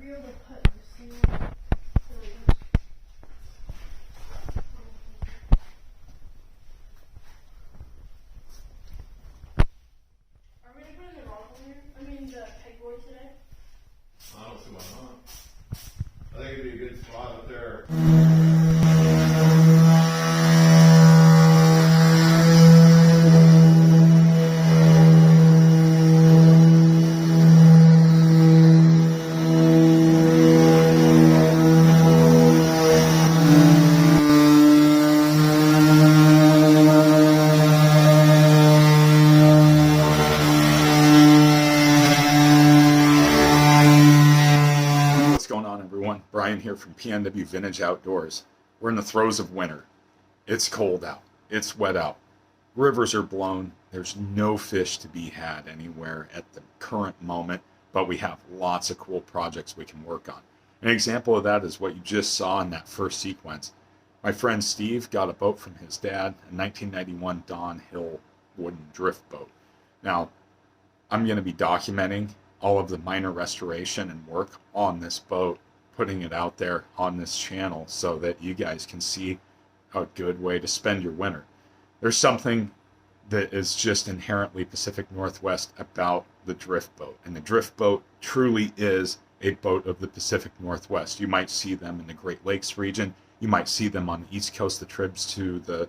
I don't see why not. I think it'd be a good spot up there. Here from PNW Vintage Outdoors. We're in the throes of winter. It's cold out. It's wet out. Rivers are blown. There's no fish to be had anywhere at the current moment, but we have lots of cool projects we can work on. An example of that is what you just saw in that first sequence. My friend Steve got a boat from his dad, a 1991 Don Hill wooden drift boat. Now, I'm going to be documenting all of the minor restoration and work on this boat, putting it out there on this channel so that you guys can see a good way to spend your winter. There's something that is just inherently Pacific Northwest about the drift boat, and the drift boat truly is a boat of the Pacific Northwest. You might see them in the Great Lakes region, you might see them on the east coast, the trips to the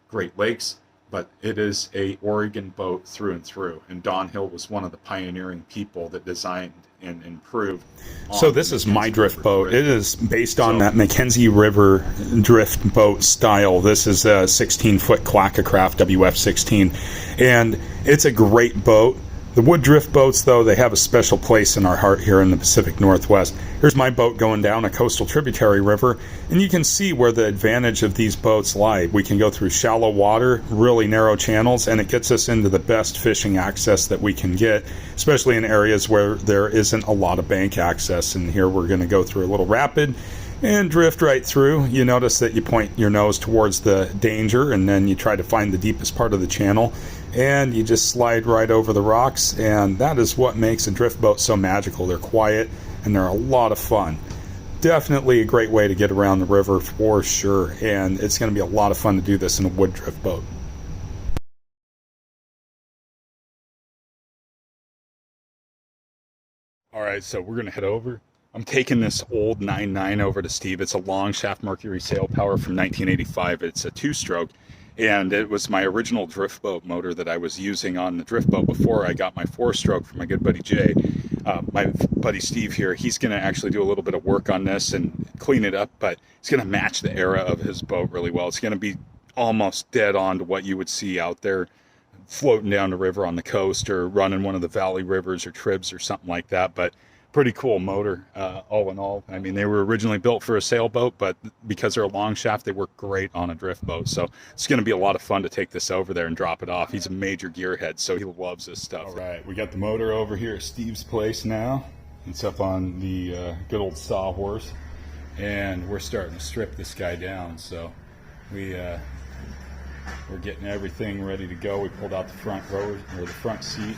Great Lakes, but it is a Oregon boat through and through, and Don Hill was one of the pioneering people that designed and improved. So this is my drift boat. It is based on that Mackenzie River drift boat style. This is a 16-foot Clackacraft WF-16, and it's a great boat. The wood drift boats, though, they have a special place in our heart here in the Pacific Northwest. Here's my boat going down a coastal tributary river, and you can see where the advantage of these boats lie. We can go through shallow water, really narrow channels, and it gets us into the best fishing access that we can get, especially in areas where there isn't a lot of bank access. And here we're going to go through a little rapid and drift right through. You notice that you point your nose towards the danger, and then you try to find the deepest part of the channel, and you just slide right over the rocks, and that is what makes a drift boat so magical. They're quiet, and they're a lot of fun. Definitely a great way to get around the river for sure, and it's going to be a lot of fun to do this in a wood drift boat. All right, so we're going to head over. I'm taking this old 9.9 over to Steve. It's a long shaft Mercury sail power from 1985. It's a two-stroke, and it was my original drift boat motor that I was using on the drift boat before I got my four-stroke from my good buddy Jay. My buddy Steve here, he's going to actually do a little bit of work on this and clean it up, but it's going to match the era of his boat really well. It's going to be almost dead on to what you would see out there floating down the river on the coast or running one of the valley rivers or tribs or something like that. But pretty cool motor, all in all. I mean, they were originally built for a sailboat, but because they're a long shaft, they work great on a drift boat. So it's going to be a lot of fun to take this over there and drop it off. He's a major gearhead, so he loves this stuff. All right, we got the motor over here at Steve's place now. It's up on the good old sawhorse, and we're starting to strip this guy down. So we're getting everything ready to go. We pulled out the front row, or the front seat,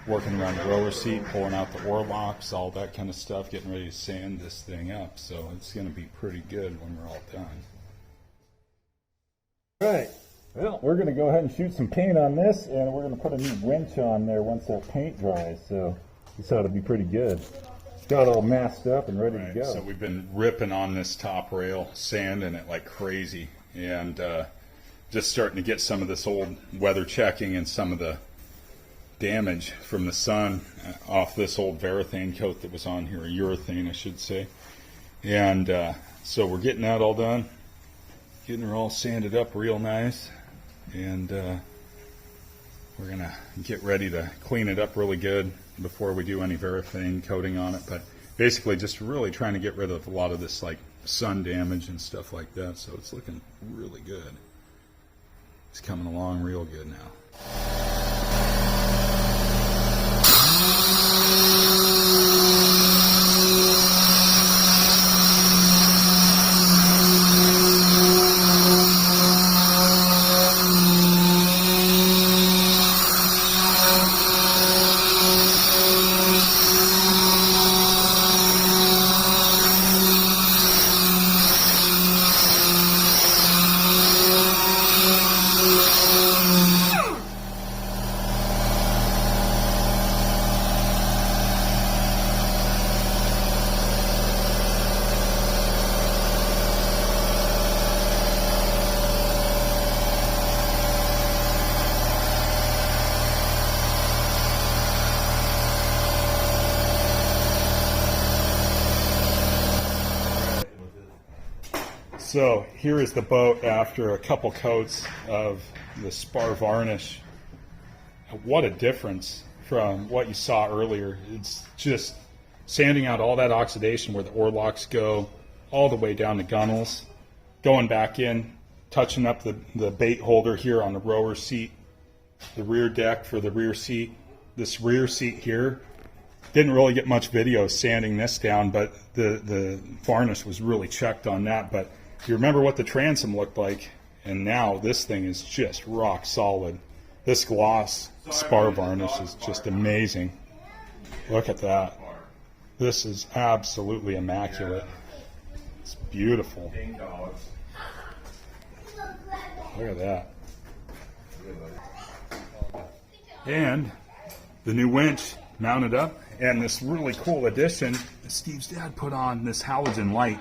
working around the rower seat, pulling out the oar locks, all that kind of stuff, getting ready to sand this thing up. So it's going to be pretty good when we're all done. All right, well, we're going to go ahead and shoot some paint on this, and we're going to put a new winch on there once that paint dries. So this ought to be pretty good. Got all masked up and ready to go. So we've been ripping on this top rail, sanding it like crazy, and just starting to get some of this old weather checking and some of the damage from the sun off this old varathane coat that was on here, or urethane I should say. And so we're getting that all done, getting her all sanded up real nice, and we're gonna get ready to clean it up really good before we do any varathane coating on it. But basically just really trying to get rid of a lot of this like sun damage and stuff like that. So it's looking really good. It's coming along real good now. So here is the boat after a couple coats of the spar varnish. What a difference from what you saw earlier. It's just sanding out all that oxidation where the oarlocks go, all the way down to gunnels, going back in, touching up the bait holder here on the rower seat, the rear deck for the rear seat. This rear seat here, didn't really get much video sanding this down, but the varnish was really checked on that. But you remember what the transom looked like, and now this thing is just rock solid. This gloss spar varnish is just amazing. Look at that. This is absolutely immaculate. It's beautiful. Look at that. And the new winch mounted up, and this really cool addition that Steve's dad put on, this halogen light,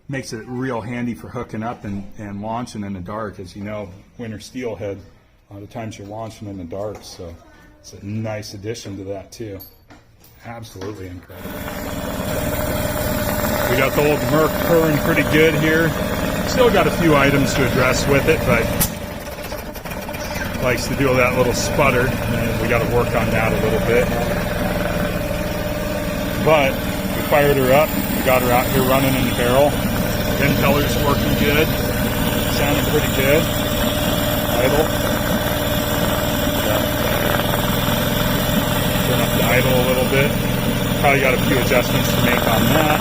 makes it real handy for hooking up and launching in the dark. As you know, winter steelhead, a lot of times you're launching in the dark, so it's a nice addition to that too. Absolutely incredible. We got the old Merc purring pretty good here. Still got a few items to address with it, but likes to do that little sputter, and we got to work on that a little bit. But we fired her up. We got her out here running in the barrel. Impeller's working good. Sounding pretty good. Idle. Turn up the idle a little bit. Probably got a few adjustments to make on that.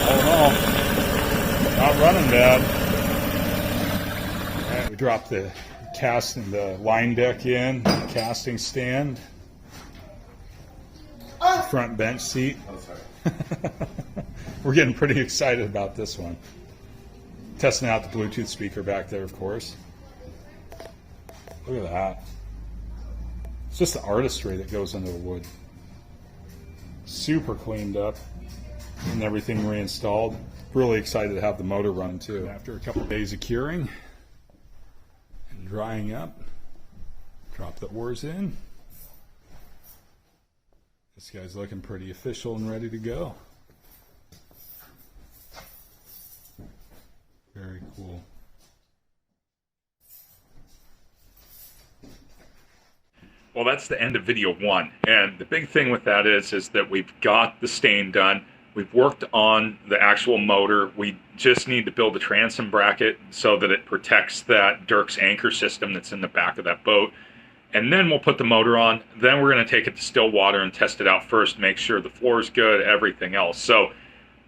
All in all, not running bad. All right, we dropped the line deck in, casting stand, front bench seat. We're getting pretty excited about this one. Testing out the Bluetooth speaker back there, of course. Look at that. It's just the artistry that goes into the wood. Super cleaned up and everything reinstalled. Really excited to have the motor run too. After a couple of days of curing and drying up, drop the oars in. This guy's looking pretty official and ready to go. Very cool. Well, that's the end of video 1, and the big thing with that is that we've got the stain done. We've worked on the actual motor. We just need to build a transom bracket so that it protects that Dirk's anchor system that's in the back of that boat. And then we'll put the motor on. Then we're going to take it to still water and test it out first, make sure the floor is good, everything else. So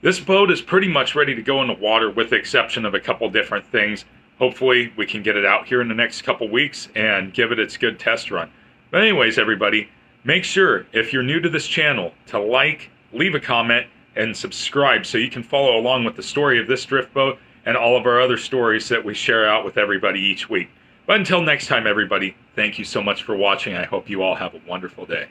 this boat is pretty much ready to go in the water with the exception of a couple different things. Hopefully we can get it out here in the next couple weeks and give it its good test run. But anyways, everybody, make sure if you're new to this channel to like, leave a comment, and subscribe so you can follow along with the story of this drift boat and all of our other stories that we share out with everybody each week. But until next time, everybody, thank you so much for watching. I hope you all have a wonderful day.